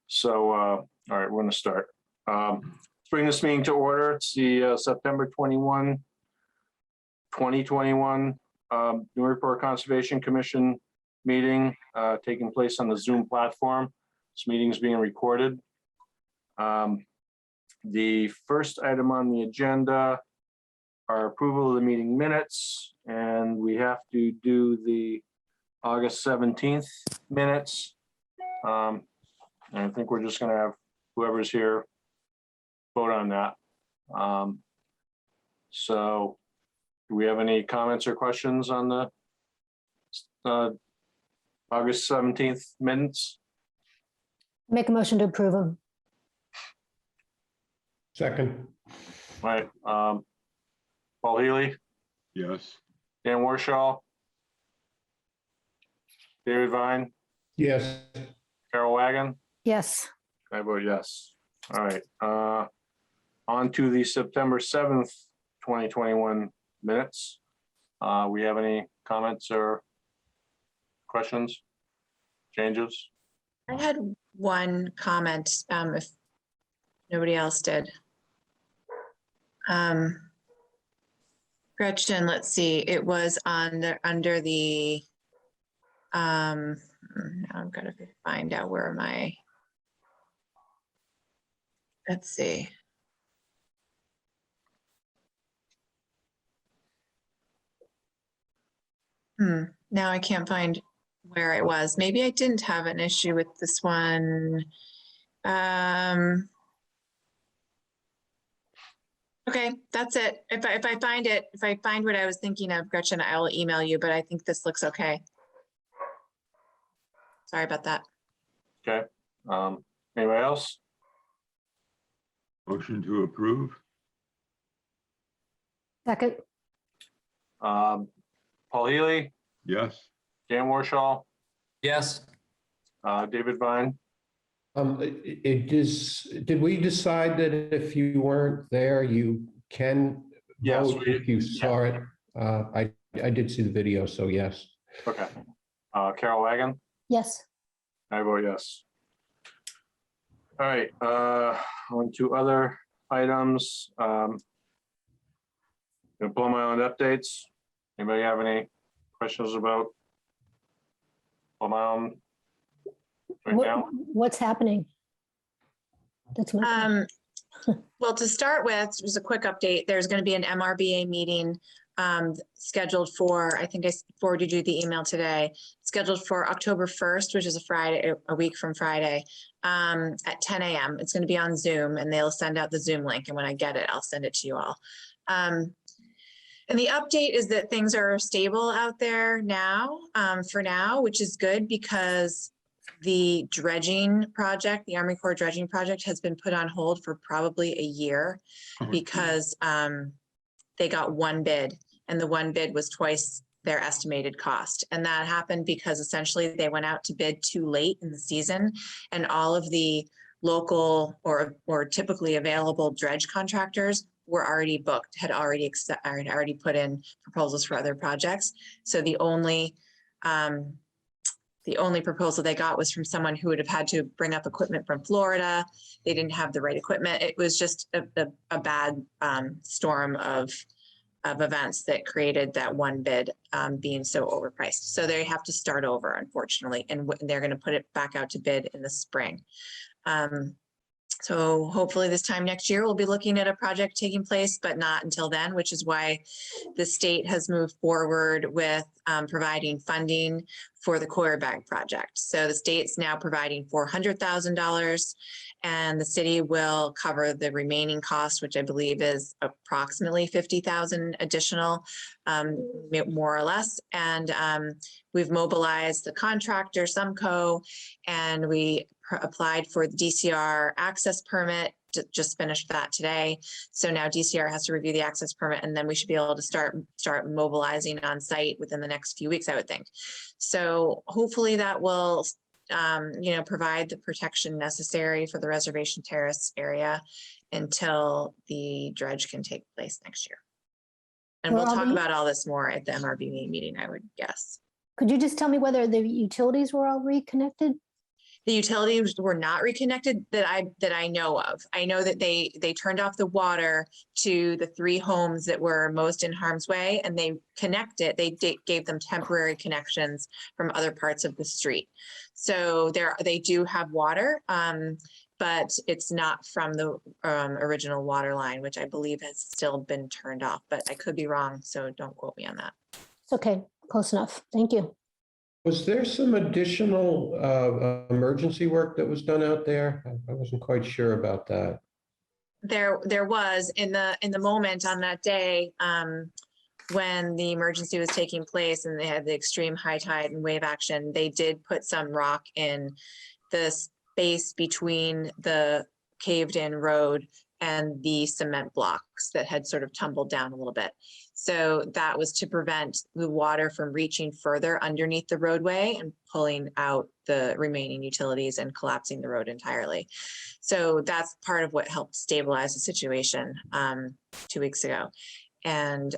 So, all right, we're gonna start. Let's bring this meeting to order. It's the September 21, 2021 Newburyport Conservation Commission meeting taking place on the Zoom platform. This meeting is being recorded. The first item on the agenda are approval of the meeting minutes, and we have to do the August 17th minutes. And I think we're just gonna have whoever's here vote on that. So do we have any comments or questions on the August 17th minutes? Make a motion to approve them. Second. All right, Paul Healy, Yes. Dan Warshall, David Vine, Yes. Carol Wagon. Yes. I vote yes. All right, on to the September 7th, 2021 minutes. We have any comments or questions, changes? I had one comment, if nobody else did. Gretchen, let's see, it was on the, under the, now I'm gonna find out where my, let's see. Now I can't find where it was. Maybe I didn't have an issue with this one. Okay, that's it. If I find it, if I find what I was thinking of, Gretchen, I'll email you, but I think this looks okay. Sorry about that. Okay, anybody else? Motion to approve? Second. Paul Healy, Yes. Dan Warshall, Yes. David Vine. Did we decide that if you weren't there, you can Yes, vote if you saw it? I did see the video, so yes. Okay, Carol Wagon. Yes. I vote yes. All right, on to other items. Gonna blow my own updates. Anybody have any questions about blow my own right now? What's happening? That's my. Well, to start with, just a quick update, there's going to be an MRBA meeting scheduled for, I think I forwarded you the email today, scheduled for October 1st, which is a Friday, a week from Friday, at 10 a.m. It's going to be on Zoom, and they'll send out the Zoom link. And when I get it, I'll send it to you all. And the update is that things are stable out there now, for now, which is good because the dredging project, the Army Corps dredging project, has been put on hold for probably a year because they got one bid, and the one bid was twice their estimated cost. And that happened because essentially they went out to bid too late in the season, and all of the local or typically available dredge contractors were already booked, had already put in proposals for other projects. So the only proposal they got was from someone who would have had to bring up equipment from Florida. They didn't have the right equipment. It was just a bad storm of events that created that one bid being so overpriced. So they have to start over, unfortunately, and they're going to put it back out to bid in the spring. So hopefully this time next year, we'll be looking at a project taking place, but not until then, which is why the state has moved forward with providing funding for the Coir Bag project. So the state's now providing $400,000, and the city will cover the remaining cost, which I believe is approximately $50,000 additional, more or less. And we've mobilized the contractor, Sumco, and we applied for the DCR access permit, just finished that today. So now DCR has to review the access permit, and then we should be able to start mobilizing on site within the next few weeks, I would think. So hopefully that will, provide the protection necessary for the Reservation Terrace area until the dredge can take place next year. And we'll talk about all this more at the MRBA meeting, I would guess. Could you just tell me whether the utilities were all reconnected? The utilities were not reconnected that I know of. I know that they turned off the water to the 3 homes that were most in harm's way, and they gave them temporary connections from other parts of the street. So they do have water, but it's not from the original water line, which I believe has still been turned off, but I could be wrong, so don't quote me on that. It's okay, close enough. Thank you. Was there some additional emergency work that was done out there? I wasn't quite sure about that. There was in the moment on that day, when the emergency was taking place and they had the extreme high tide and wave action, they did put some rock in the space between the caved in road and the cement blocks that had sort of tumbled down a little bit. So that was to prevent the water from reaching further underneath the roadway and pulling out the remaining utilities and collapsing the road entirely. So that's part of what helped stabilize the situation 2 weeks ago. And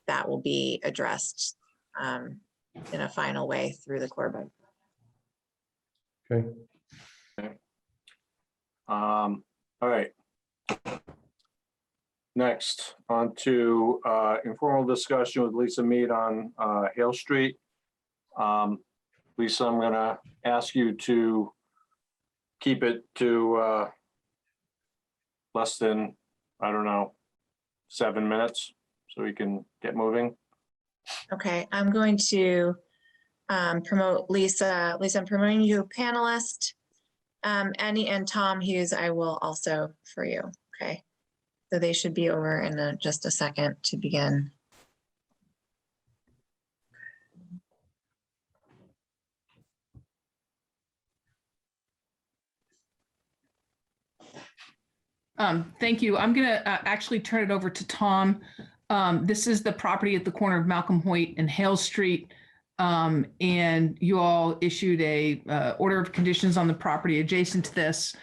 that will be addressed in a final way through the Corps budget. Okay. All right. Next, on to informal discussion with Lisa Mead on Hale Street. Lisa, I'm gonna ask you to keep it to less than, I don't know, 7 minutes so we can get moving. Okay, I'm going to promote Lisa. Lisa, I'm promoting you a panelist. Annie and Tom Hughes, I will also for you. Okay, so they should be over in just a second to begin. Thank you. I'm going to actually turn it over to Tom. This is the property at the corner of Malcolm Hoyt and Hale Street. And you all issued a order of conditions on the property adjacent to this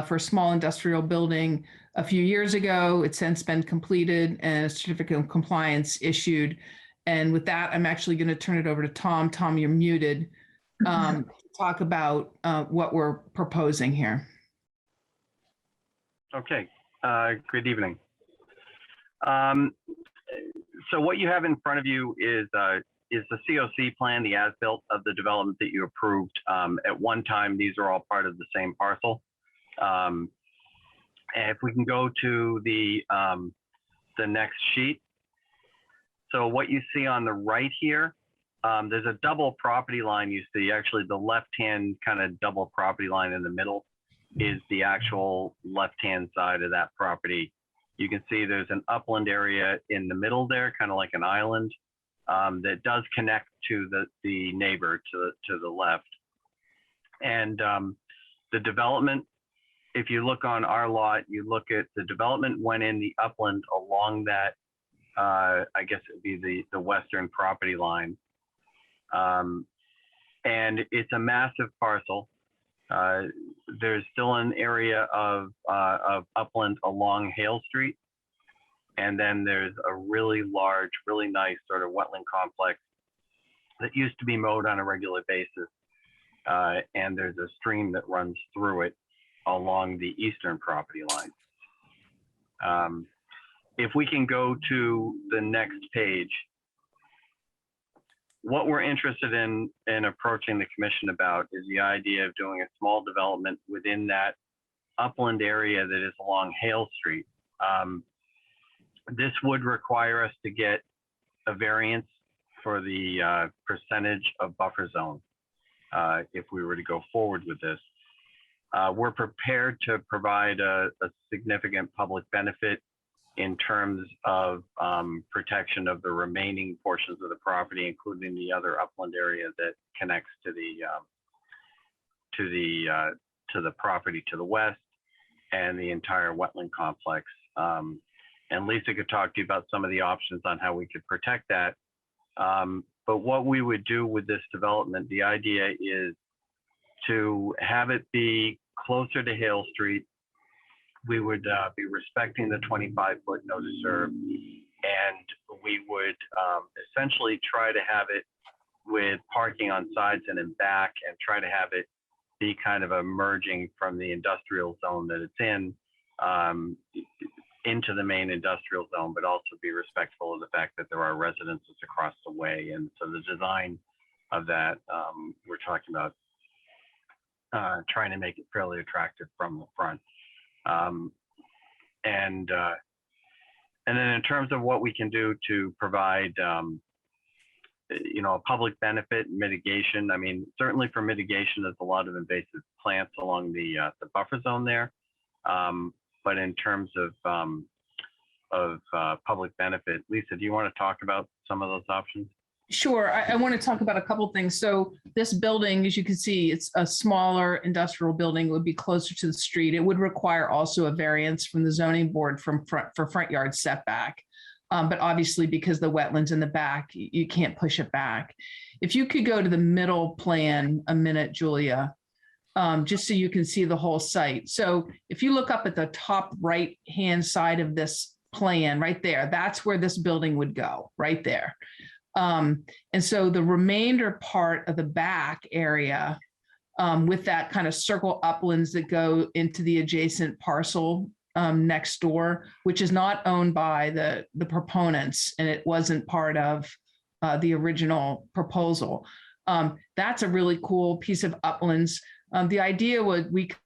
for a small industrial building a few years ago. It's since been completed and a certificate of compliance issued. And with that, I'm actually going to turn it over to Tom. Tom, you're muted. To talk about what we're proposing here. Okay, good evening. So what you have in front of you is the COC plan, the as-built of the development that you approved. At one time, these are all part of the same parcel. And if we can go to the next sheet. So what you see on the right here, there's a double property line you see. Actually, the left-hand kind of double property line in the middle is the actual left-hand side of that property. You can see there's an upland area in the middle there, kind of like an island, that does connect to the neighbor to the left. And the development, if you look on our lot, you look at the development went in the upland along that, I guess it'd be the western property line. And it's a massive parcel. There's still an area of upland along Hale Street. And then there's a really large, really nice sort of wetland complex that used to be mowed on a regular basis. And there's a stream that runs through it along the eastern property line. If we can go to the next page, what we're interested in approaching the commission about is the idea of doing a small development within that upland area that is along Hale Street. This would require us to get a variance for the percentage of buffer zone if we were to go forward with this. We're prepared to provide a significant public benefit in terms of protection of the remaining portions of the property, including the other upland area that connects to the property to the west and the entire wetland complex. And Lisa could talk to you about some of the options on how we could protect that. But what we would do with this development, the idea is to have it be closer to Hale Street. We would be respecting the 25-foot no disturb, and we would essentially try to have it with parking on sides and in back, and try to have it be kind of emerging from the industrial zone that it's in um, into the main industrial zone, but also be respectful of the fact that there are residences across the way. And so the design of that, we're talking about trying to make it fairly attractive from the front. And then in terms of what we can do to provide, you know, a public benefit mitigation, I mean, certainly for mitigation, there's a lot of invasive plants along the buffer zone there. But in terms of public benefit, Lisa, do you want to talk about some of those options? Sure. I want to talk about a couple things. So this building, as you can see, it's a smaller industrial building. It would be closer to the street. It would require also a variance from the zoning board for front yard setback. But obviously, because the wetlands in the back, you can't push it back. If you could go to the middle plan a minute, Julia, just so you can see the whole site. So if you look up at the top right-hand side of this plan right there, that's where this building would go, right there. And so the remainder part of the back area with that kind of circle uplands that go into the adjacent parcel next door, which is not owned by the proponents, and it wasn't part of the original proposal. That's a really cool piece of uplands. The idea was we could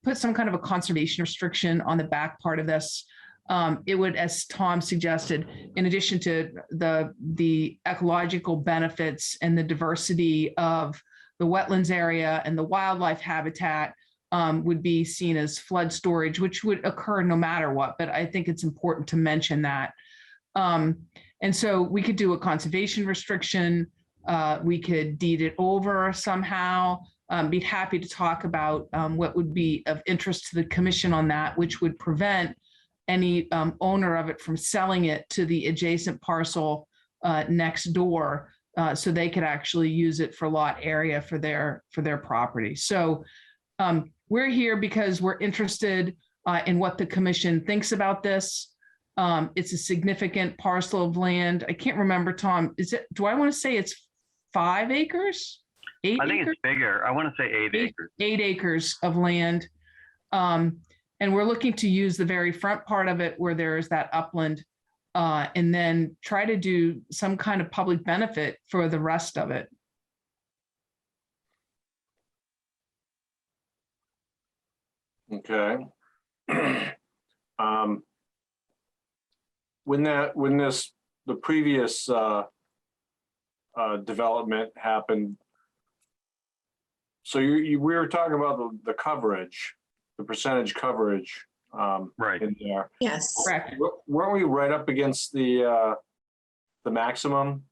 put some kind of a conservation restriction on the back part of this. It would, as Tom suggested, in addition to the ecological benefits and the diversity of the wetlands area and the wildlife habitat, would be seen as flood storage, which would occur no matter what. But I think it's important to mention that. And so we could do a conservation restriction. We could deed it over somehow. Be happy to talk about what would be of interest to the commission on that, which would prevent any owner of it from selling it to the adjacent parcel next door, so they could actually use it for lot area for their property. So we're here because we're interested in what the commission thinks about this. It's a significant parcel of land. I can't remember, Tom, do I want to say it's 5 acres? 8 I think acres? it's bigger. I want to say 8 acres. 8 acres of land. And we're looking to use the very front part of it where there is that upland, and then try to do some kind of public benefit for the rest of it. Okay. When the previous development happened, so we were talking about the coverage, the percentage coverage Right. in there. Yes. Correct. Weren't we right up against the maximum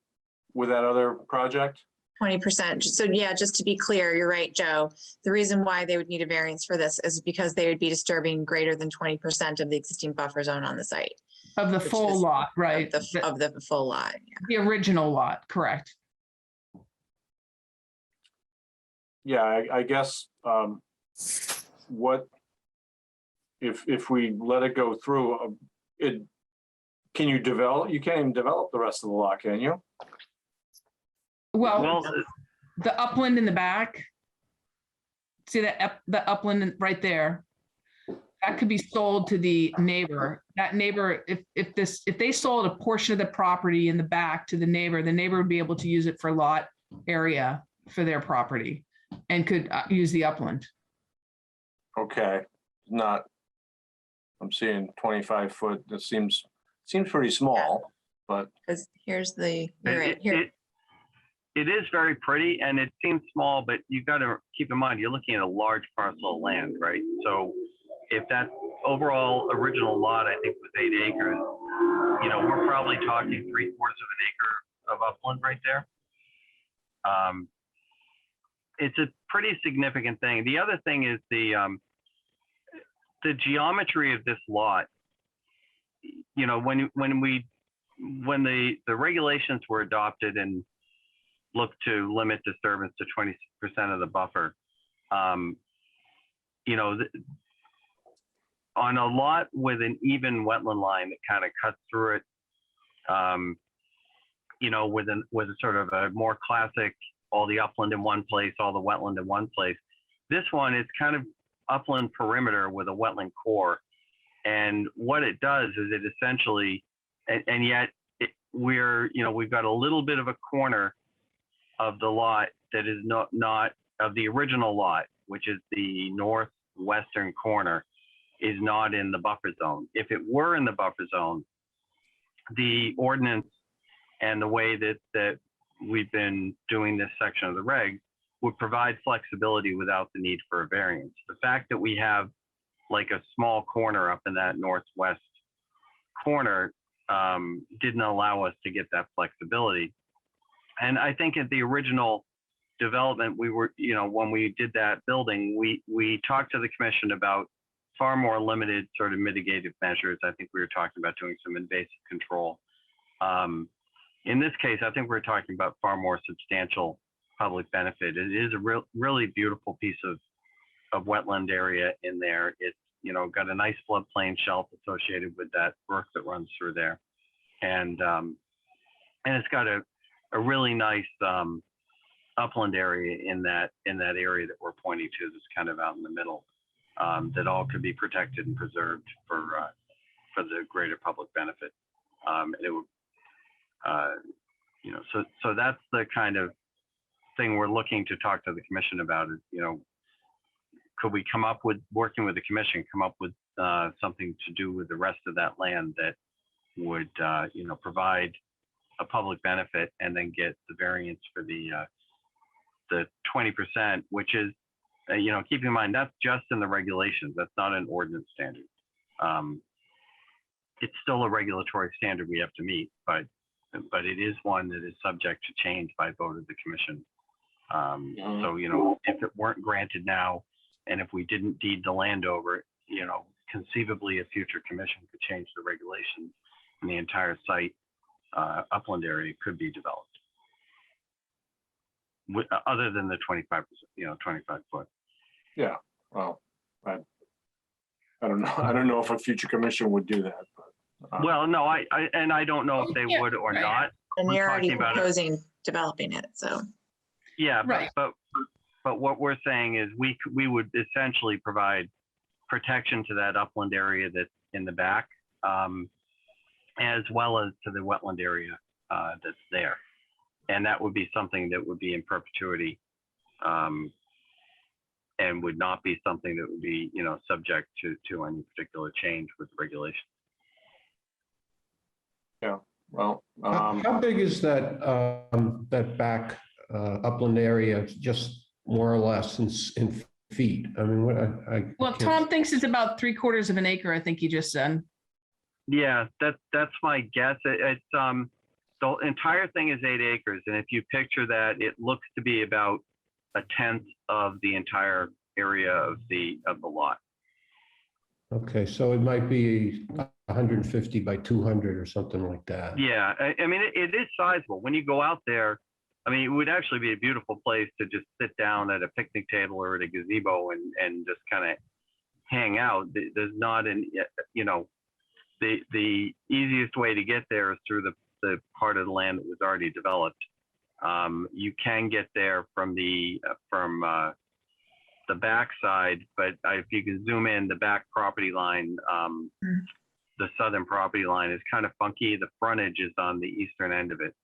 with that other project? 20%. So yeah, just to be clear, you're right, Joe. The reason why they would need a variance for this is because they would be disturbing greater than 20% of the existing buffer zone on the site. Of the Which full is lot, right? Of the full lot. Yeah. The original lot, correct. Yeah, I guess what if we let it go through, can you develop? You can't even develop the rest of the lot, can you? Well, the upland in the back, see the upland right there, that could be sold to the neighbor. That neighbor, if they sold a portion of the property in the back to the neighbor would be able to use it for lot area for their property and could use the upland. Okay, I'm seeing 25 foot. That seems pretty small, but Because here's the, you're right, here. It is very pretty and it seems small, but you've got to keep in mind, you're looking at a large parcel of land, right? So if that overall original lot, I think was 8 acres, you know, we're probably talking 3/4 of an acre of upland right there. It's a pretty significant thing. The other thing is the geometry of this lot. You know, when the regulations were adopted and looked to limit disturbance to 20% of the buffer, you know, on a lot with an even wetland line that kind of cuts through it, you know, with a sort of a more classic, all the upland in one place, all the wetland in one place, This one is kind of upland perimeter with a wetland core. And what it does is it essentially, and yet we've got a little bit of a corner of the lot that is not of the original lot, which is the northwestern corner, is not in the buffer zone. If it were in the buffer zone, the ordinance and the way that we've been doing this section of the regs would provide flexibility without the need for a variance. The fact that we have like a small corner up in that northwest corner didn't allow us to get that flexibility. And I think at the original development, we were, when we did that building, we talked to the commission about far more limited sort of mitigative measures. I think we were talking about doing some invasive control. In this case, I think we're talking about far more substantial public benefit. It is a really beautiful piece of wetland area in there. It's, got a nice floodplain shelf associated with that brook that runs through there. And it's got a really nice upland area in that area that we're pointing to, that's kind of out in the middle, that all could be protected and preserved for the greater public benefit. And it would, so that's the kind of thing we're looking to talk to the commission about. Is, could we come up with, working with the commission, come up with something to do with the rest of that land that would, provide a public benefit, and then get the variance for the 20%, which is, keep in mind, that's just in the regulations. That's not an ordinance standard. It's still a regulatory standard we have to meet, but it is one that is subject to change by vote of the commission. So, if it weren't granted now, and if we didn't deed the land over, conceivably a future commission could change the regulations, and the entire site upland area could be developed. Other than the 25%, 25 foot. Yeah, well, I don't know. I don't know if a future commission would do that, but. Well, no, I don't know if they would or right. not. And We're they're already talking about it. proposing developing it, so. Yeah, Right. but what we're saying is we would essentially provide protection to that upland area that's in the back, as well as to the wetland area that's there. And that would be something that would be in perpetuity, and would not be something that would be, subject to any particular change with regulation. Yeah, well, How big is that back upland area, just more or less in feet? I mean, Well, Tom thinks it's about 3/4 of an acre, I think he just said. Yeah, that's my guess. It's the entire thing is 8 acres, and if you picture that, it looks to be about 1/10 of the entire area of the lot. Okay, so it might be 150 by 200 or something like that. Yeah, I mean, it is sizable. When you go out there, I mean, it would actually be a beautiful place to just sit down at a picnic table or at a gazebo and just kind of hang out. There's not the easiest way to get there is through the part of the land that was already developed. You can get there from the backside, but if you can zoom in, the back property line, the southern property line is kind of funky. The frontage is on the eastern end of it.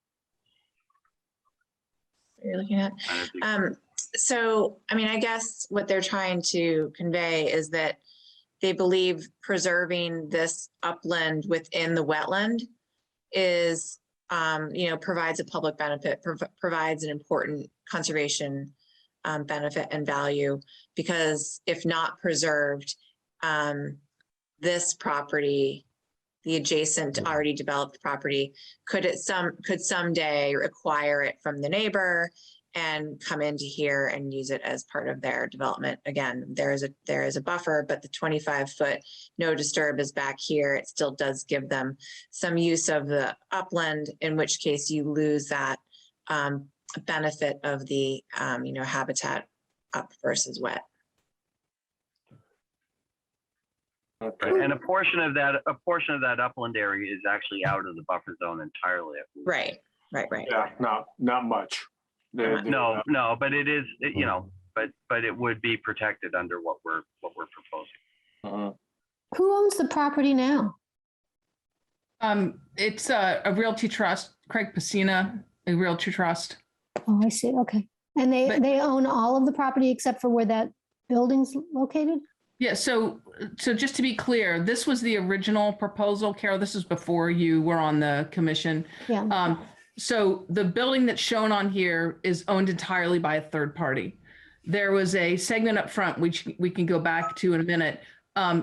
You're looking at. So, I mean, I guess what they're trying to convey is that they believe preserving this upland within the wetland is, provides a public benefit, provides an important conservation benefit and value, because if not preserved, this property, the adjacent already developed property, could someday acquire it from the neighbor and come into here and use it as part of their development. Again, there is a buffer, but the 25-foot no disturb is back here. It still does give them some use of the upland, in which case you lose that benefit of the habitat up versus wet. okay. And a portion of that upland area is actually out of the buffer zone entirely. Right. Yeah, not much. No, but it is, but it would be protected under what we're proposing. Uh-huh. Who owns the property now? It's a realty trust, Craig Pacina, a realty trust. Oh, I see. Okay. And But- they own all of the property except for where that building's located? Yeah, so just to be clear, this was the original proposal, Carol. This is before you were on the commission. Yeah. So the building that's shown on here is owned entirely by a third party. There was a segment up front, which we can go back to in a minute,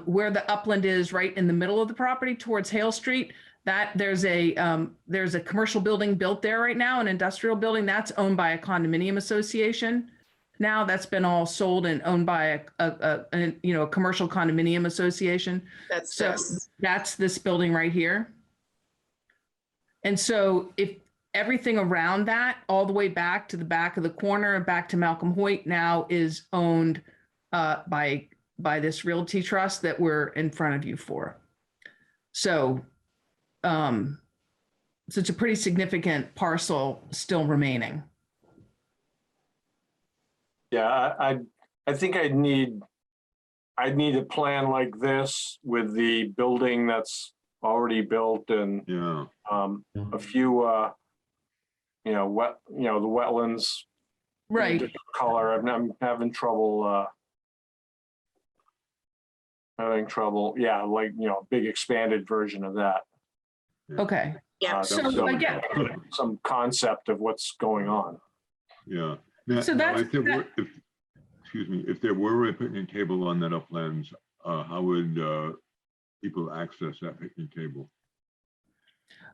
where the upland is right in the middle of the property towards Hale Street. That there's a commercial building built there right now, an industrial building that's owned by a condominium association. Now that's been all sold and owned by a commercial condominium association. That's So this. that's this building right here. And so if everything around that, all the way back to the back of the corner, back to Malcolm Hoyt, now is owned by this realty trust that we're in front of you for. So, so it's a pretty significant parcel still remaining. Yeah, I think I'd need a plan like this with the building that's already built and Yeah, a few the wetlands. Right. different Color. I'm having trouble. Yeah, like big expanded version of that. Okay. Yeah. So I get, Some concept of what's going on. yeah. Now, So now, that's- if there were a picnic table on that uplands, how would people access that picnic table?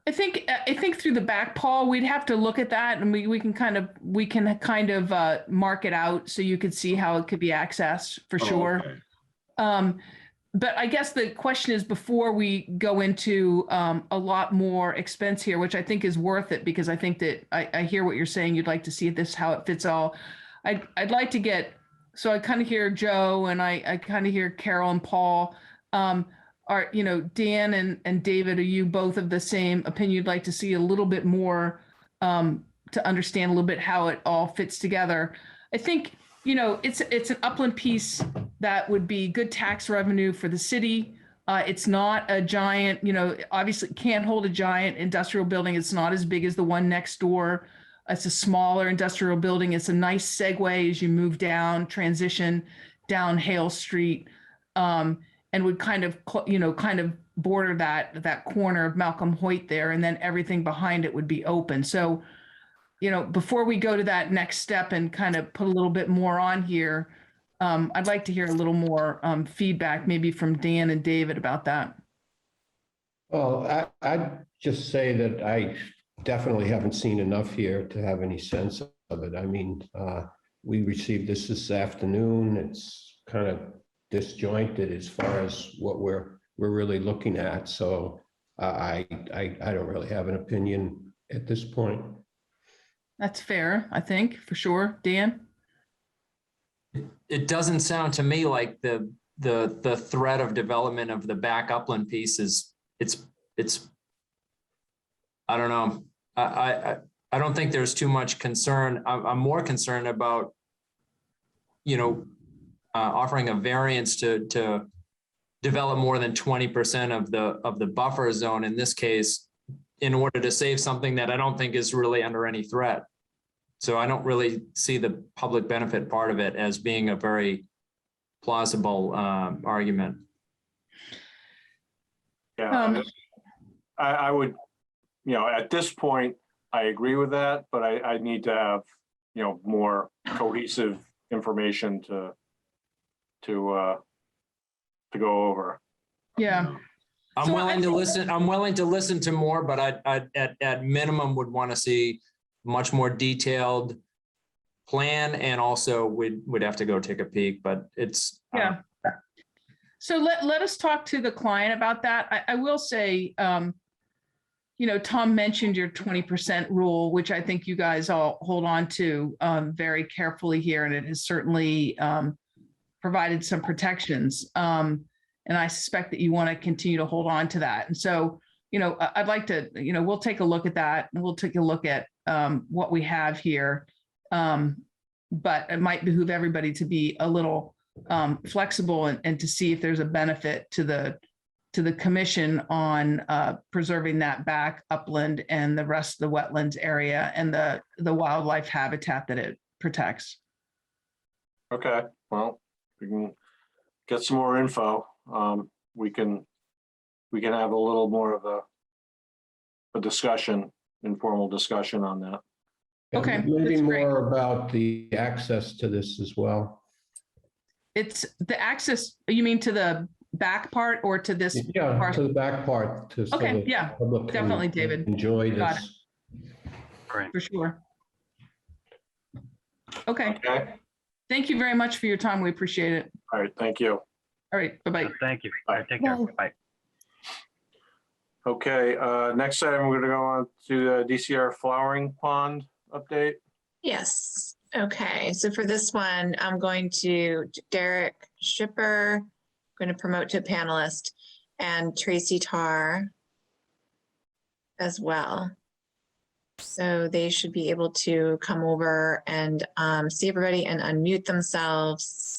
I think through the back, Paul, we'd have to look at that, and we can kind of mark it out so you could see how it could be accessed for Oh, sure. okay. But I guess the question is, before we go into a lot more expense here, which I think is worth it, because I think that I hear what you're saying. You'd like to see this, how it fits all. I'd like to get, so I kind of hear Joe and I kind of hear Carol and Paul. Are, Dan and David, are you both of the same opinion? You'd like to see a little bit more to understand a little bit how it all fits together. I think, it's an upland piece that would be good tax revenue for the city. It's not a giant, obviously can't hold a giant industrial building. It's not as big as the one next door. It's a smaller industrial building. It's a nice segue as you move down, transition down Hale Street, and would kind of border that corner of Malcolm Hoyt there, and then everything behind it would be open. So, before we go to that next step and kind of put a little bit more on here, I'd like to hear a little more feedback, maybe from Dan and David about that. Well, I'd just say that I definitely haven't seen enough here to have any sense of it. I mean, we received this afternoon. It's kind of disjointed as far as what we're really looking at. So I don't really have an opinion at this point. That's fair, I think, for sure. Dan? It doesn't sound to me like the threat of development of the back upland piece is it's I don't know. I don't think there's too much concern. I'm more concerned about offering a variance to develop more than 20% of the buffer zone in this case, in order to save something that I don't think is really under any threat. So I don't really see the public benefit part of it as being a very plausible argument. Yeah, I would, at this point, I agree with that, but I need to have, more cohesive information to go over. Yeah. I'm So willing to listen. I'm willing to listen to more, but I at minimum would want to see much more detailed plan, and also would have to go take a peek. But it's Yeah. So let us talk to the client about that. I will say, Tom mentioned your 20% rule, which I think you guys all hold on to very carefully here, and it has certainly provided some protections. And I suspect that you want to continue to hold on to that. And so, I'd like to, we'll take a look at that, and we'll take a look at what we have here. but it might behoove everybody to be a little flexible and to see if there's a benefit to the commission on preserving that back upland and the rest of the wetlands area and the wildlife habitat that it protects. Okay, well, we can get some more info. We can have a little more of a discussion, informal discussion on that. Okay, And maybe that's great. more about the access to this as well. It's the access, you mean to the back part or to this? Yeah, parcel? to the back part. So Okay, that yeah, the public can definitely, David. Enjoy Got this. Great. For sure. Okay, Okay, thank you very much for your time. We appreciate it. all right, thank you. All right, bye-bye. Thank you. All right, take care. Bye. Bye. Okay, next item, we're gonna go on to DCR flowering pond update. Yes. Okay. So for this one, I'm going to Derek Schipper, going to promote to panelist, and Tracy Tarr as well. So they should be able to come over and see everybody and unmute themselves.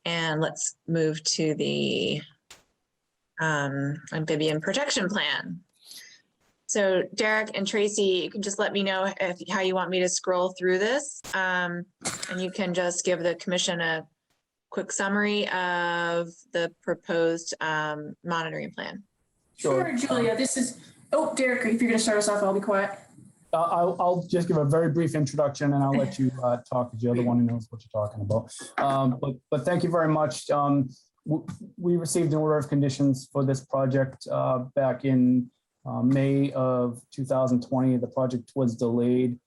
And let's move to the amphibian protection plan. So Derek and Tracy, you can just let me know how you want me to scroll through this. And you can just give the commission a quick summary of the proposed monitoring plan. Sure, Julia, this is, oh, Derek, if you're going to start us off, I'll be quiet. I'll just give a very brief introduction and I'll let you talk because you're the one who knows what you're talking about. But thank you very much. We received an order of conditions for this project back in May of 2020. The project was delayed.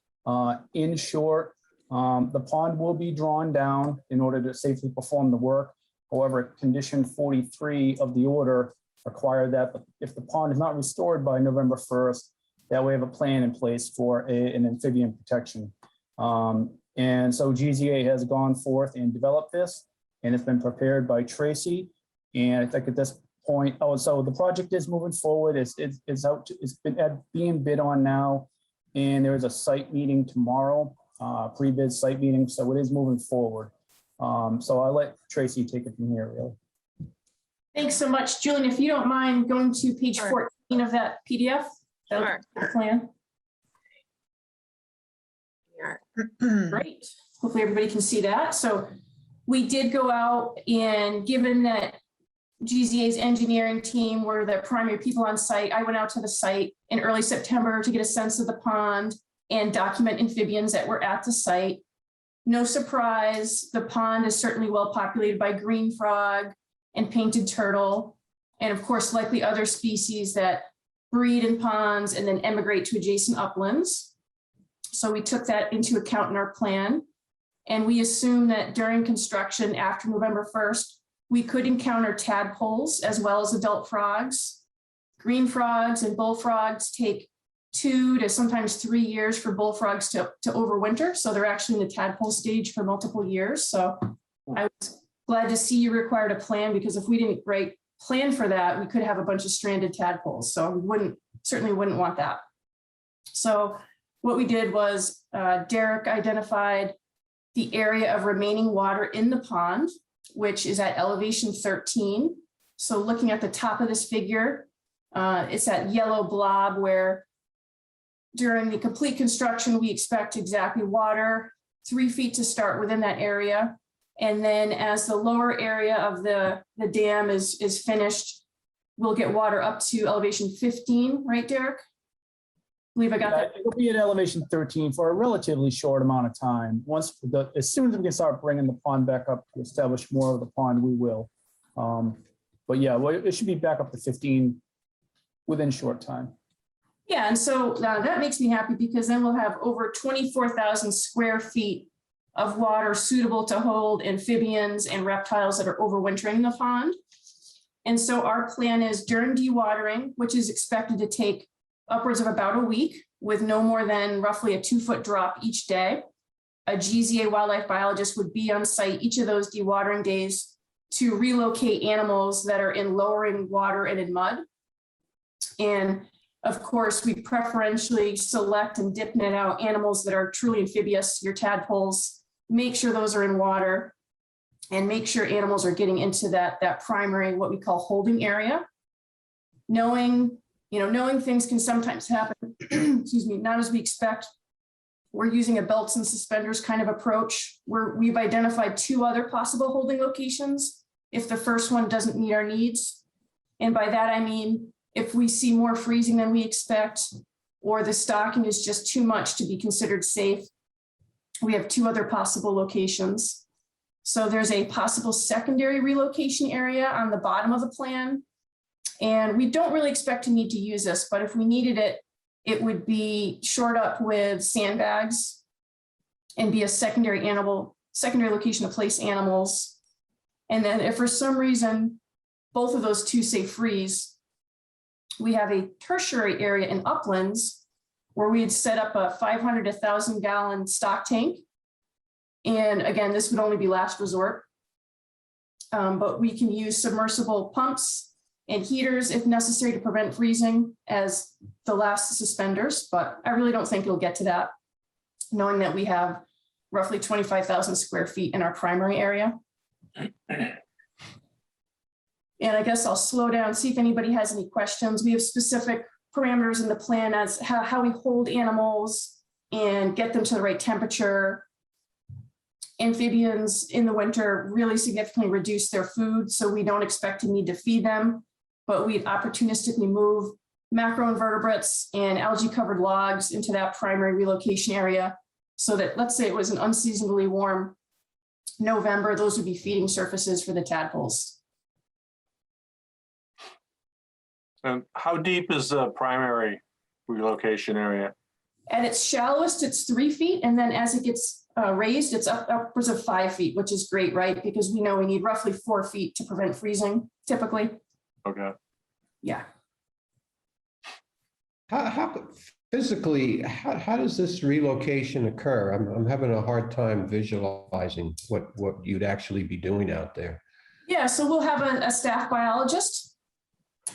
In short, the pond will be drawn down in order to safely perform the work. However, condition 43 of the order required that if the pond is not restored by November 1st, that we have a plan in place for an amphibian protection. And so GZA has gone forth and developed this, and it's been prepared by Tracy. And I think at this point, so the project is moving forward. It's being bid on now, and there's a site meeting tomorrow, pre-bid site meeting. So it is moving forward. So I'll let Tracy take it from here, really. Thanks so much. Julian, if you don't mind going to page Sure. 14 of that PDF. Sure. The plan. Great. Hopefully everybody can see that. So we did go out, and given that GZA's engineering team were the primary people on site, I went out to the site in early September to get a sense of the pond and document amphibians that were at the site. No surprise, the pond is certainly well populated by green frog and painted turtle, and of course, likely other species that breed in ponds and then emigrate to adjacent uplands. So we took that into account in our plan. And we assume that during construction after November 1st, we could encounter tadpoles as well as adult frogs. Green frogs and bullfrogs take 2 to sometimes 3 years for bullfrogs to overwinter. So they're actually in the tadpole stage for multiple years. So I was glad to see you required a plan, because if we didn't plan for that, we could have a bunch of stranded tadpoles. So we certainly wouldn't want that. So what we did was Derek identified the area of remaining water in the pond, which is at elevation 13. So looking at the top of this figure, it's that yellow blob where during the complete construction, we expect exactly water 3 feet to start within that area. And then as the lower area of the dam is finished, we'll get water up to elevation 15, right, Derek? I believe I got that. It'll be at elevation 13 for a relatively short amount of time. As soon as we can start bringing the pond back up to establish more of the pond, we will. But yeah, it should be back up to 15 within a short time. Yeah, and so that makes me happy, because then we'll have over 24,000 square feet of water suitable to hold amphibians and reptiles that are overwintering in the pond. And so our plan is during dewatering, which is expected to take upwards of about a week, with no more than roughly a 2-foot drop each day, a GZA wildlife biologist would be on site each of those dewatering days to relocate animals that are in lowering water and in mud. And of course, we preferentially select and dip net out animals that are truly amphibious, your tadpoles, make sure those are in water, and make sure animals are getting into that primary, what we call holding area. Knowing things can sometimes happen, excuse me, not as we expect. We're using a belts and suspenders kind of approach where we've identified 2 other possible holding locations if the first one doesn't meet our needs. And by that, I mean, if we see more freezing than we expect, or the stocking is just too much to be considered safe, we have 2 other possible locations. So there's a possible secondary relocation area on the bottom of the plan. And we don't really expect to need to use this, but if we needed it, it would be shored up with sandbags and be a secondary location to place animals. And then if for some reason, both of those 2 say freeze, we have a tertiary area in uplands where we'd set up a 500 to 1,000 gallon stock tank. And again, this would only be last resort, but we can use submersible pumps and heaters if necessary to prevent freezing as the last suspenders, but I really don't think it'll get to that, knowing that we have roughly 25,000 square feet in our primary area. And I guess I'll slow down, see if anybody has any questions. We have specific parameters in the plan as how we hold animals and get them to the right temperature. Amphibians in the winter really significantly reduce their food, so we don't expect to need to feed them, but we'd opportunistically move macroinvertebrates and algae covered logs into that primary relocation area so that, let's say it was an unseasonably warm November, those would be feeding surfaces for the tadpoles. And how deep is the primary relocation area? At its shallowest, it's 3 feet. And then as it gets raised, it's upwards of 5 feet, which is great, right? Because we know we need roughly 4 feet to prevent freezing typically. Okay. Yeah. How physically, how does this relocation occur? I'm having a hard time visualizing what you'd actually be doing out there. Yeah, so we'll have a staff biologist.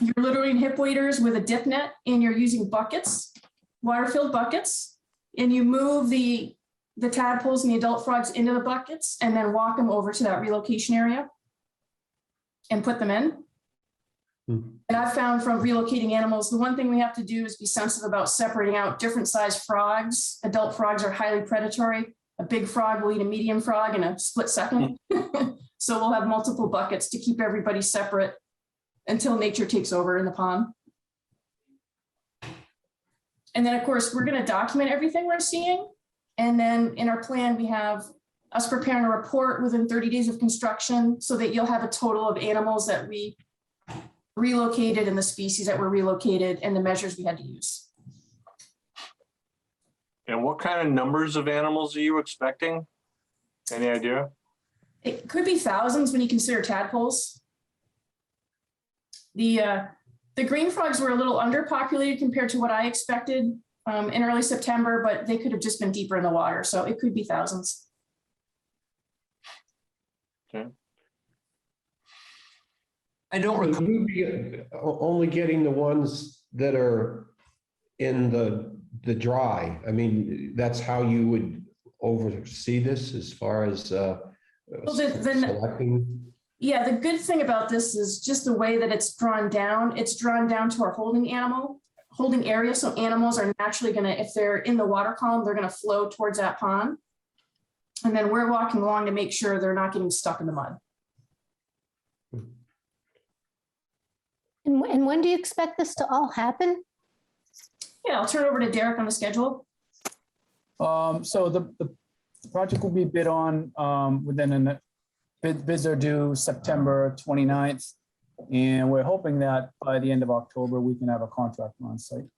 You're littering hip waders with a dip net, and you're using buckets, water-filled buckets, and you move the tadpoles and the adult frogs into the buckets and then walk them over to that relocation area and put them in. And I've found from relocating animals, the one thing we have to do is be sensitive about separating out different size frogs. Adult frogs are highly predatory. A big frog will eat a medium frog in a split second. So we'll have multiple buckets to keep everybody separate until nature takes over in the pond. And then of course, we're going to document everything we're seeing. And then in our plan, we have us preparing a report within 30 days of construction so that you'll have a total of animals that we relocated and the species that were relocated and the measures we had to use. And what kind of numbers of animals are you expecting? Any idea? It could be thousands when you consider tadpoles. The green frogs were a little underpopulated compared to what I expected in early September, but they could have just been deeper in the water. So it could be thousands. Okay. I don't recall. Will you be only getting the ones that are in the dry? I mean, that's how you would oversee this as far as selecting? Yeah, the good thing about this is just the way that it's drawn down. It's drawn down to our holding area. So animals are naturally gonna, if they're in the water column, they're gonna flow towards that pond. And then we're walking along to make sure they're not getting stuck in the mud. And when do you expect this to all happen? Yeah, I'll turn it over to Derek on the schedule. So the project will be bid on within bids are due September 29th. And we're hoping that by the end of October, we can have a contractor on site.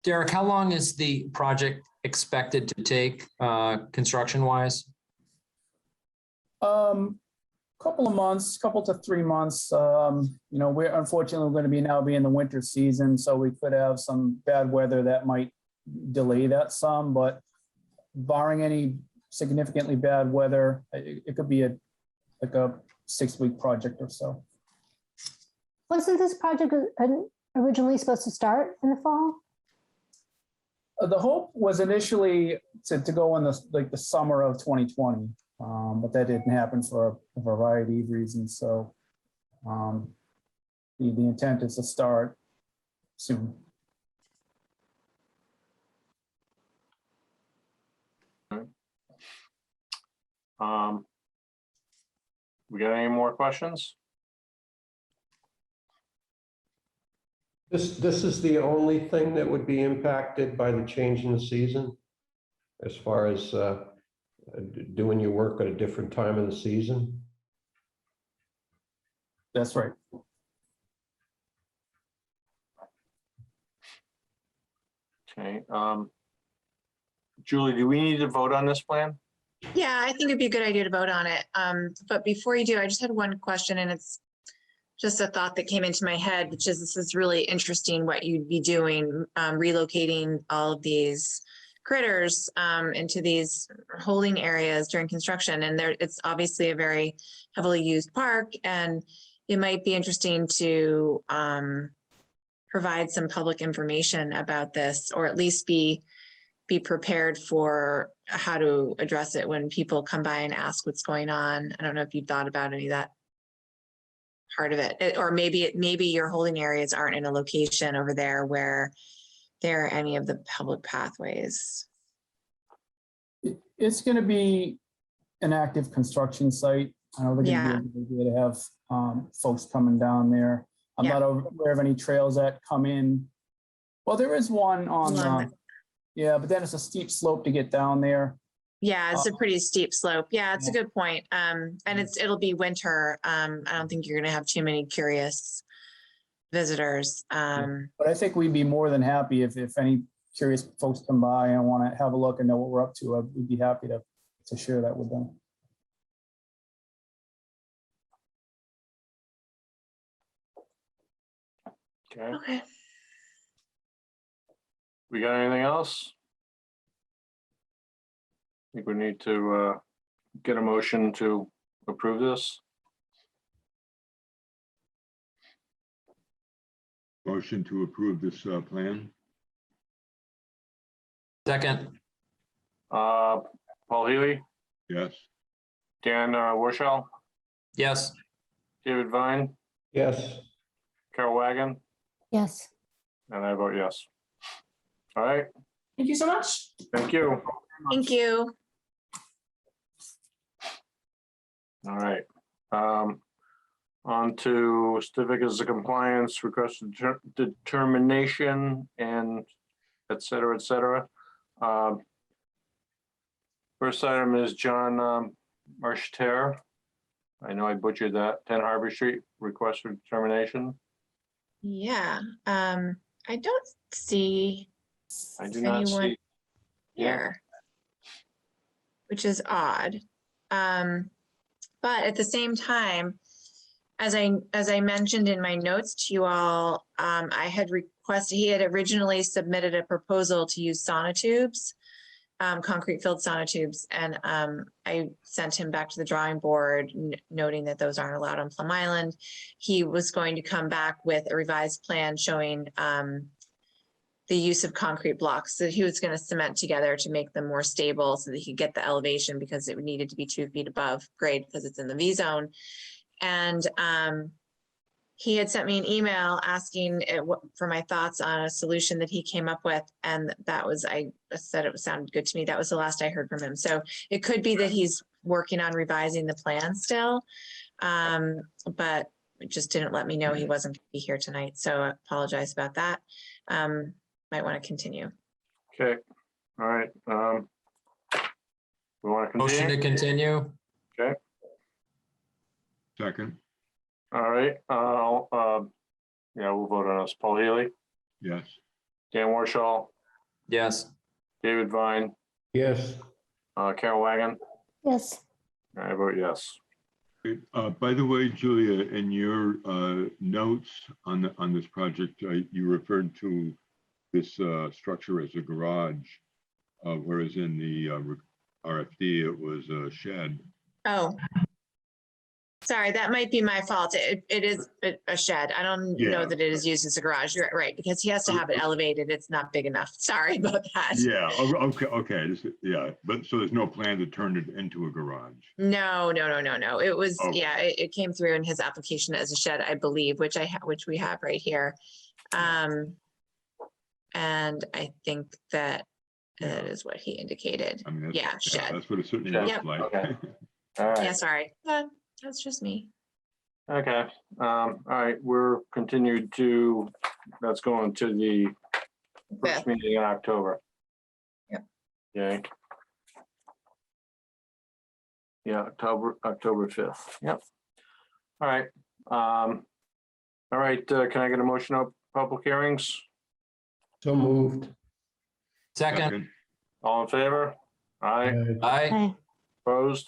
Derek, how long is the project expected to take construction-wise? Couple of months, couple to 3 months. We're unfortunately going to be in the winter season, so we could have some bad weather that might delay that some, but barring any significantly bad weather, it could be a 6-week project or so. Wasn't this project originally supposed to start in the fall? The hope was initially to go in the summer of 2020, but that didn't happen for a variety of reasons. So the intent is to start soon. We got any more questions? This is the only thing that would be impacted by the change in the season, as far as doing your work at a different time of the season? That's right. Okay. Julie, do we need to vote on this plan? Yeah, I think it'd be a good idea to vote on it. But before you do, I just had one question, and it's just a thought that came into my head, which is this is really interesting what you'd be doing, relocating all of these critters into these holding areas during construction. And there, it's obviously a very heavily used park, and it might be interesting to provide some public information about this, or at least be prepared for how to address it when people come by and ask what's going on. I don't know if you've thought about any of that part of it, or maybe your holding areas aren't in a location over there where there are any of the public pathways. It's going to be an active construction site. I don't think it'd be a good idea to have folks coming down there. I'm not aware of any trails that come in. Well, there is one on, yeah, but then it's a steep slope to get down there. Yeah, it's a pretty steep slope. Yeah, it's a good point. And it'll be winter. I don't think you're gonna have too many curious visitors. But I think we'd be more than happy if any curious folks come by and want to have a look and know what we're up to. We'd be happy to share that with them. Okay. Okay. We got anything else? I think we need to get a motion to approve this. Motion to approve this plan. Second, Paul Healy, Yes. Dan Warshall, yes. David Vine, Yes. Carol Wagon, Yes. and I vote yes. All right, Thank you so much. thank you. Thank you. All right. On to certificates of compliance, request determination, and et cetera, et cetera. First item is John Marcheter. I know I butchered that. 10 Harbor Street, request for determination. Yeah, I don't see I do not anyone see. here, which is odd. But at the same time, as I mentioned in my notes to you all, I had requested, he had originally submitted a proposal to use sonotubes, concrete filled sonotubes, and I sent him back to the drawing board noting that those aren't allowed on Plum Island. He was going to come back with a revised plan showing the use of concrete blocks that he was going to cement together to make them more stable so that he could get the elevation, because it needed to be 2 feet above grade because it's in the V zone. And he had sent me an email asking for my thoughts on a solution that he came up with. And that was, I said it sounded good to me. That was the last I heard from him. So it could be that he's working on revising the plan still, but it just didn't let me know he wasn't going to be here tonight. So I apologize about that. Might want to continue. Okay, all right. We want to Motion to continue? continue. Okay, Second. all right. Yeah, we'll vote on this. Paul Healy, Yes. Dan Warshall, Yes. David Vine, Yes. Carol Wagon, Yes. and I vote yes. By the way, Julia, in your notes on this project, you referred to this structure as a garage, whereas in the RFD it was a shed. Oh, Sorry, that might be my fault. It is a shed. I don't know Yeah. that it is used as a garage. You're right, because he has to have it elevated. It's not big enough. Sorry about that. Yeah, okay, yeah, but so there's no plan to turn it into a garage? No. It was, Okay. yeah, it came through in his application as a shed, I believe, which we have right here. And I think that Yeah. is what he indicated. I mean, Yeah, shed. that's what it certainly Shed. looks Yep. like. Okay. All Yeah, right, sorry. Yeah, that's just me. okay. All right, we're continued to, that's going to the first Fifth. meeting in October. Yep. Okay. Yeah, October 5th. Yep. All right. All right, can I get a motion of public hearings? So moved. Second, All in favor? Aye. aye. Aye. Opposed?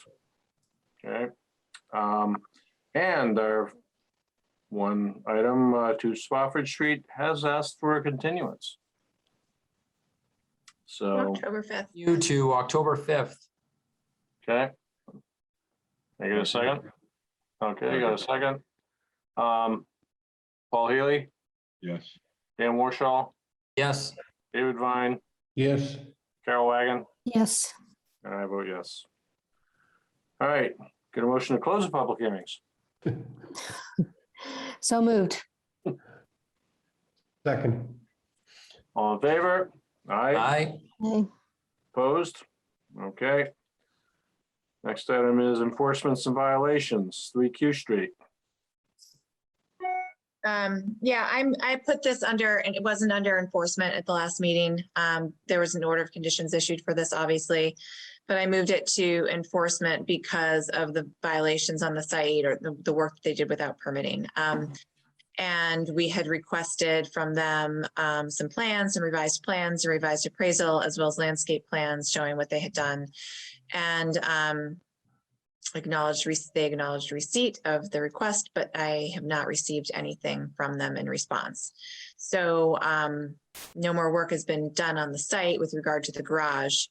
Okay. And our one item to Spofford Street has asked for a continuance. So, October 5th. You to October 5th. okay. I get a second? Okay, got a second. Paul Healy, Yes, Dan Warshall, Yes, David Vine, Yes, Carol Wagon, Yes. and I vote yes. All right, get a motion to close the public hearings. So moved. second. All in favor? Aye. aye. Aye. Opposed? Okay. Next item is enforcements and violations, 3Q Street. Yeah, I put this under, and it wasn't under enforcement at the last meeting. There was an order of conditions issued for this, obviously, but I moved it to enforcement because of the violations on the site or the work that they did without permitting. And we had requested from them some plans, some revised plans, a revised appraisal, as well as landscape plans showing what they had done. And they acknowledged receipt of the request, but I have not received anything from them in response. So no more work has been done on the site with regard to the garage.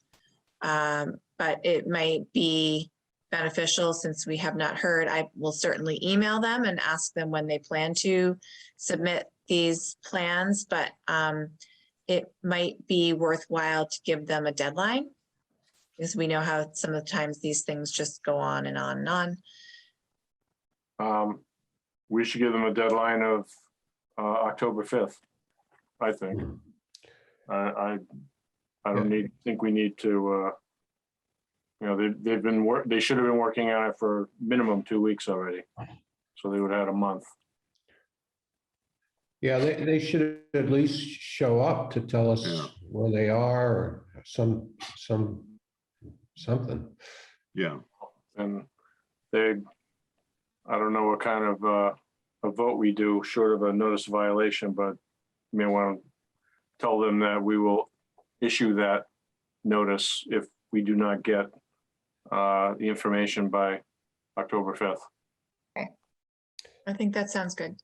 But it might be beneficial since we have not heard. I will certainly email them and ask them when they plan to submit these plans, but it might be worthwhile to give them a deadline, because we know how some of the times these things just go on and on and on. We should give them a deadline of October 5th, I think. I don't think we need to, they should have been working on it for minimum 2 weeks already. So they would have had a month. Yeah, they should at least show up to tell us Yeah. where they are or something. yeah. And I don't know what kind of a vote we do short of a notice of violation, but you may want to tell them that we will issue that notice if we do not get the information by October 5th. I think that sounds good.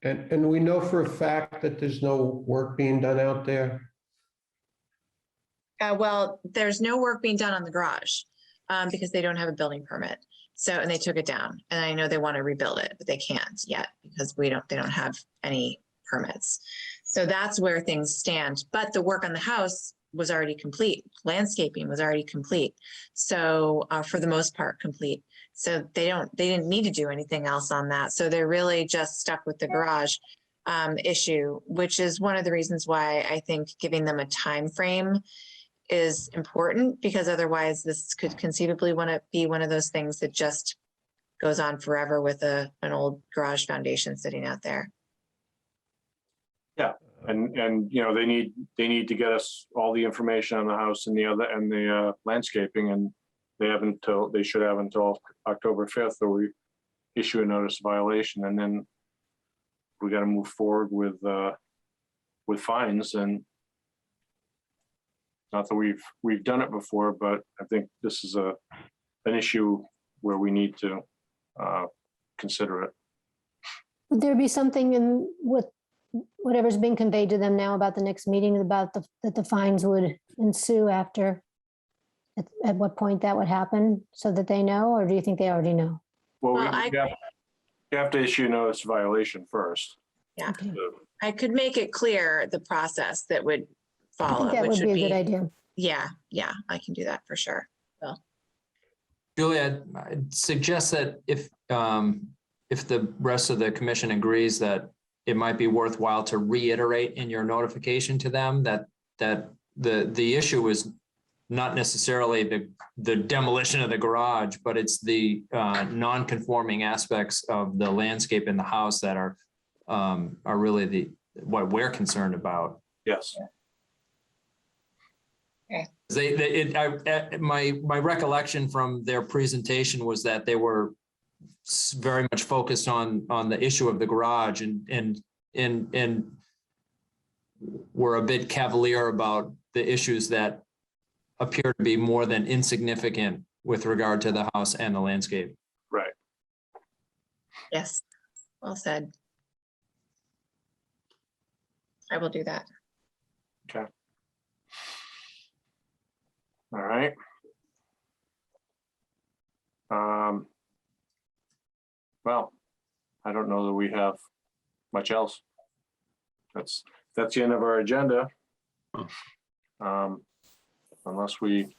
And we know for a fact that there's no work being done out there. Well, there's no work being done on the garage because they don't have a building permit. So, and they took it down, and I know they want to rebuild it, but they can't yet because they don't have any permits. So that's where things stand. But the work on the house was already complete. Landscaping was already complete. So for the most part, complete. So they didn't need to do anything else on that. So they're really just stuck with the garage issue, which is one of the reasons why I think giving them a time frame is important, because otherwise this could conceivably be one of those things that just goes on forever with an old garage foundation sitting out there. Yeah, and they need to get us all the information on the house and the landscaping, and they should have until October 5th, or we issue a notice of violation, and then we got to move forward with fines. And not that we've done it before, but I think this is an issue where we need to consider it. Would there be something in with whatever's being conveyed to them now about the next meeting about that the fines would ensue after? At what point that would happen so that they know, or do you think they already know? Well, Well, you have to issue notice violation first. Yeah. Okay. So, I could make it clear the process that would I follow, think that which would be a good idea. yeah, I can do that for sure. Julia, I'd suggest that if the rest of the commission agrees that it might be worthwhile to reiterate in your notification to them that the issue is not necessarily the demolition of the garage, but it's the non-conforming aspects of the landscape in the house that are really what we're concerned about. yes. My recollection from their presentation was that they were very much focused on the issue of the garage and were a bit cavalier about the issues that appear to be more than insignificant with regard to the house and the landscape. Right. Yes, well said. I will do that. Okay. All right. Well, I don't know that we have much else. That's the end of our agenda. Unless we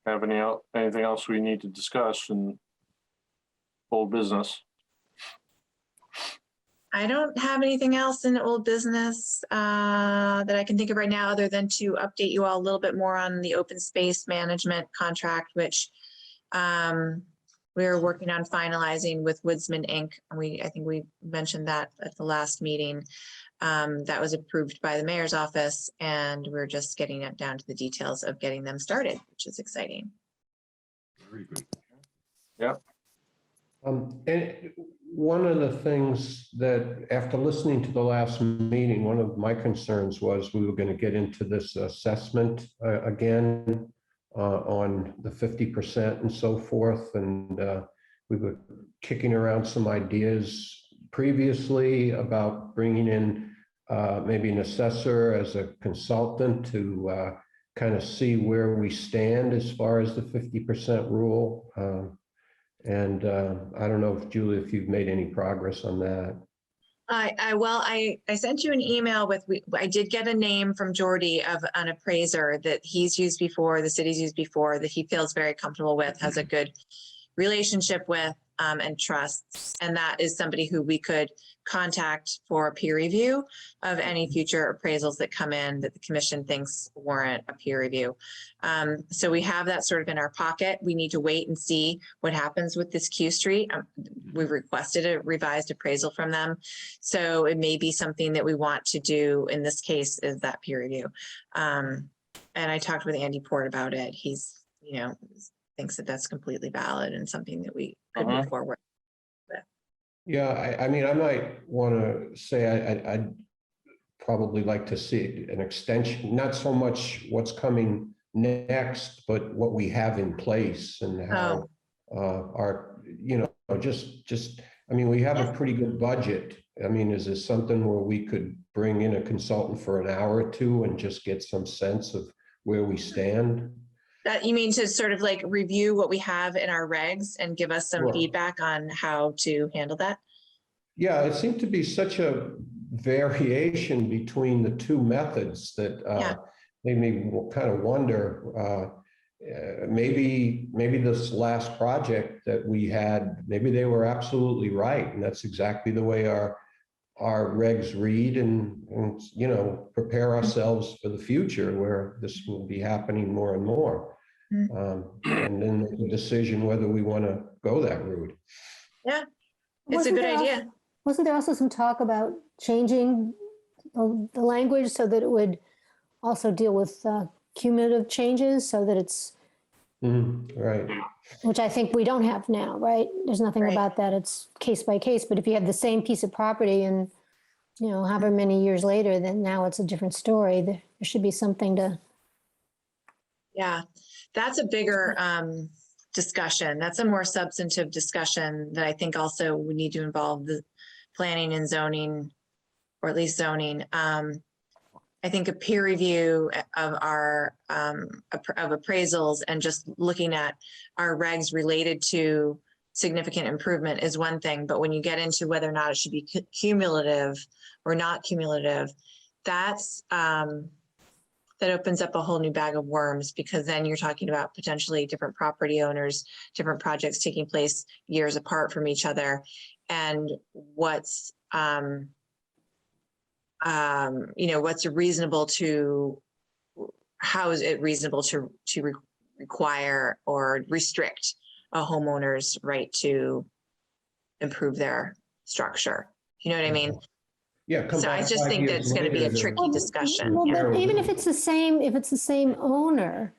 have anything else we need to discuss in old business. I don't have anything else in old business that I can think of right now, other than to update you all a little bit more on the open space management contract, which we're working on finalizing with Woodsman Inc. I think we mentioned that at the last meeting. That was approved by the mayor's office, and we're just getting it down to the details of getting them started, which is exciting. Very good. Yep. And one of the things that, after listening to the last meeting, one of my concerns was we were going to get into this assessment again on the 50% and so forth. And we were kicking around some ideas previously about bringing in maybe an assessor as a consultant to kind of see where we stand as far as the 50% rule. And I don't know if Julie, if you've made any progress on that. I sent you an email with, I did get a name from Jordy of an appraiser that he's used before, the city's used before, that he feels very comfortable with, has a good relationship with, and trusts. And that is somebody who we could contact for a peer review of any future appraisals that come in that the commission thinks warrant a peer review. So we have that sort of in our pocket. We need to wait and see what happens with this Q Street. We've requested a revised appraisal from them. So it may be something that we want to do in this case is that peer review. And I talked with Andy Port about it. He's, thinks that that's completely valid and something that we could move forward with. Yeah, I mean, I might want to say I'd probably like to see an extension, not so much what's coming next, but what we have in place and how I mean, we have a pretty good budget. I mean, is this something where we could bring in a consultant for an hour or two and just get some sense of where we stand? That you mean to sort of like review what we have in our regs and give us some feedback on how to handle that? Yeah, it seemed to be such a variation between the two methods that made me kind of wonder, maybe this last project that we had, maybe they were absolutely right. And that's exactly the way our regs read and prepare ourselves for the future where this will be happening more and more. And then make a decision whether we want to go that route. Yeah, it's a good idea. Wasn't there also some talk about changing the language so that it would also deal with cumulative changes so that it's right, which I think we don't have now, right? There's nothing about that. It's case by case. But if you have the same piece of property and, however many years later, then now it's a different story. There should be something to. Yeah, that's a bigger discussion. That's a more substantive discussion that I think also we need to involve the planning and zoning, or at least zoning. I think a peer review of our of appraisals and just looking at our regs related to significant improvement is one thing, but when you get into whether or not it should be cumulative or not cumulative, that's, that opens up a whole new bag of worms, because then you're talking about potentially different property owners, different projects taking place years apart from each other. And what's, you know, what's reasonable to, how is it reasonable to require or restrict a homeowner's right to improve their structure? You know what I mean? Yeah. come So I back just 5 think years that's going to be a later, tricky discussion. Well, Yeah. but even if it's the same owner,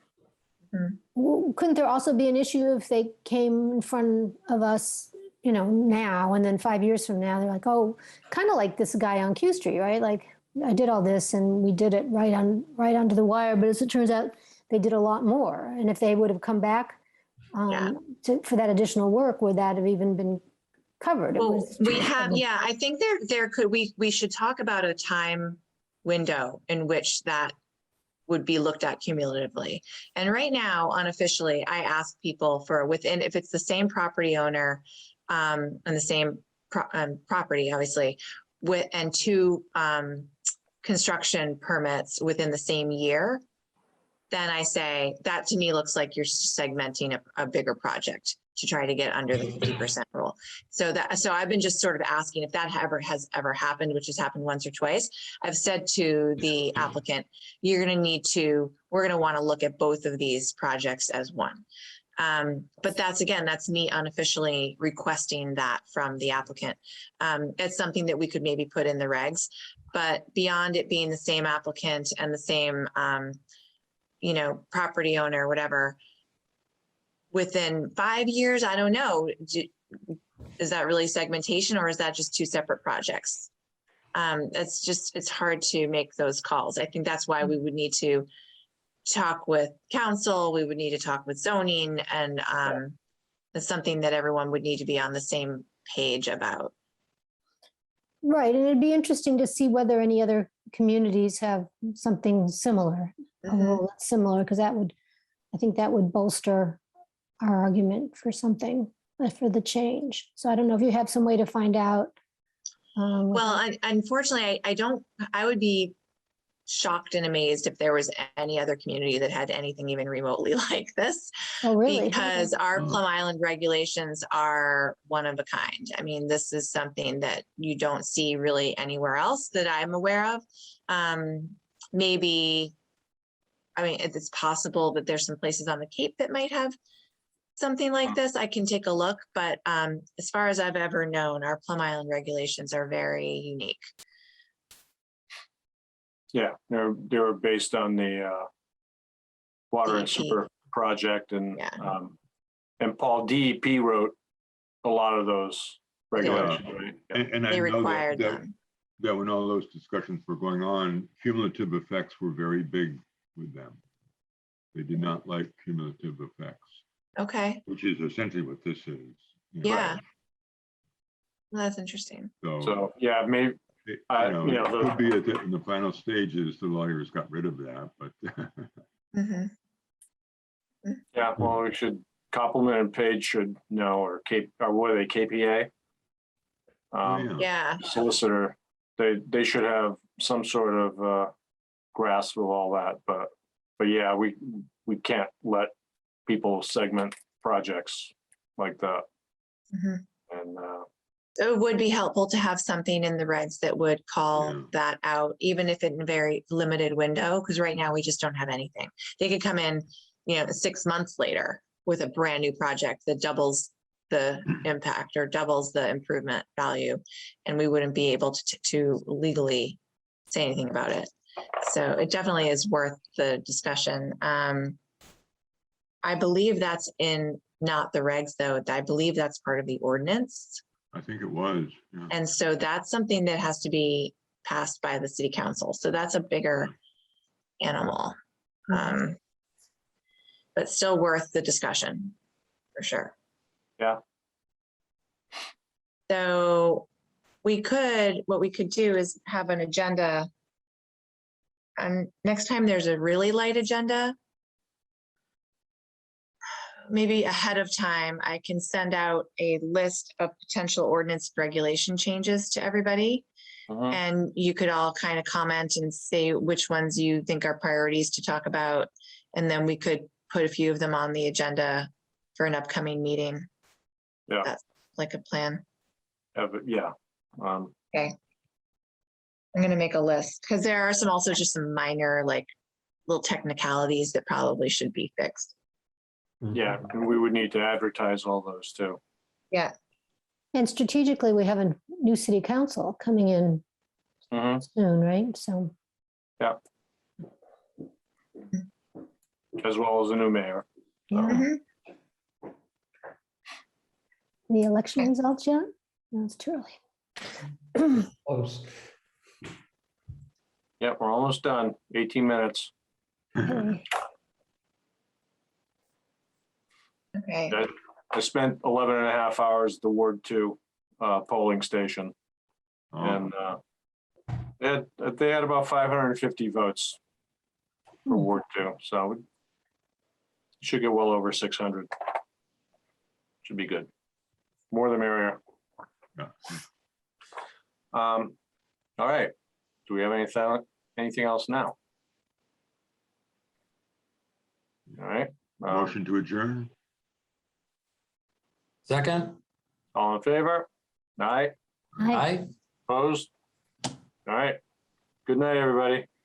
Mhm. couldn't there also be an issue if they came in front of us, you know, now, and then 5 years from now, they're like, oh, kind of like this guy on Q Street, right? Like, I did all this and we did it right onto the wire, but as it turns out, they did a lot more. And if they would have come back for that additional work, would that have even been covered? Well, we have, yeah, I think there could, we should talk about a time window in which that would be looked at cumulatively. And right now, unofficially, I ask people for within, if it's the same property owner and the same property, obviously, and two construction permits within the same year, then I say that to me looks like you're segmenting a bigger project to try to get under the 50% rule. So I've been just sort of asking if that has ever happened, which has happened once or twice. I've said to the applicant, we're going to want to look at both of these projects as one. But that's me unofficially requesting that from the applicant. It's something that we could maybe put in the regs, but beyond it being the same applicant and the same, you know, property owner, whatever, within 5 years, I don't know. Is that really segmentation, or is that just two separate projects? It's hard to make those calls. I think that's why we would need to talk with council. We would need to talk with zoning, and it's something that everyone would need to be on the same page about. Right, and it'd be interesting to see whether any other communities have something similar, a rule that's similar, because I think that would bolster our argument for something, for the change. So I don't know if you have some way to find out. Well, unfortunately, I would be shocked and amazed if there was any other community that had anything even remotely like this. Oh, really? Because our Plum Island regulations are one of a kind. I mean, this is something that you don't see really anywhere else that I'm aware of. Maybe, I mean, it's possible that there's some places on the Cape that might have something like this. I can take a look, but as far as I've ever known, our Plum Island regulations are very unique. Yeah, they were based on the water and DEP. sewer project, and Yeah. And Paul, DEP wrote a lot of those regulations, right? Yeah. And I They know required that them. when all those discussions were going on, cumulative effects were very big with them. They did not like cumulative effects, Okay, which is essentially what this is. You know. yeah. Well, that's interesting. So, yeah, maybe, It, you know, it could be in the final stages, the lawyers got rid of that, but Mhm. yeah, well, we should, Compliment and Page should know, or what are they, KPA? Yeah, Solicitor, they should have some sort of grasp of all that, but yeah, we can't let people segment projects like that. Mhm. And So it would be helpful to have something in the regs that would call Yeah. that out, even if in a very limited window, because right now we just don't have anything. They could come in, 6 months later with a brand new project that doubles the impact or doubles the improvement value, and we wouldn't be able to legally say anything about it. So it definitely is worth the discussion. I believe that's in, not the regs though, I believe that's part of the ordinance. I think it was. Yeah. And so that's something that has to be passed by the city council. So that's a bigger animal. But still worth the discussion, for sure. Yeah. So what we could do is have an agenda. And next time there's a really light agenda, maybe ahead of time, I can send out a list of potential ordinance regulation changes to everybody. Mhm. And you could all kind of comment and say which ones you think are priorities to talk about. And then we could put a few of them on the agenda for an upcoming meeting. Yeah. That's like a plan. Yeah. I'm gonna make a list because there are some also just some minor like little technicalities that probably should be fixed. Yeah, and we would need to advertise all those too. Yeah, And strategically, we have a new city council coming in Mhm. soon, right? So, As well as a new mayor. yeah. Mhm. The election results yet? No, it's too early. Close. Yep, we're almost done. 18 minutes. Okay. okay. I spent 11 and a half hours at the Ward 2 polling station. Oh, And they had about 550 votes for Ward 2. So we should get well over 600. Should be good. More the merrier. yeah. All right. Do we have anything else now? All right. Motion to adjourn? Second? All in favor? Aye. Hi. Aye. Opposed? All right. Good night, everybody.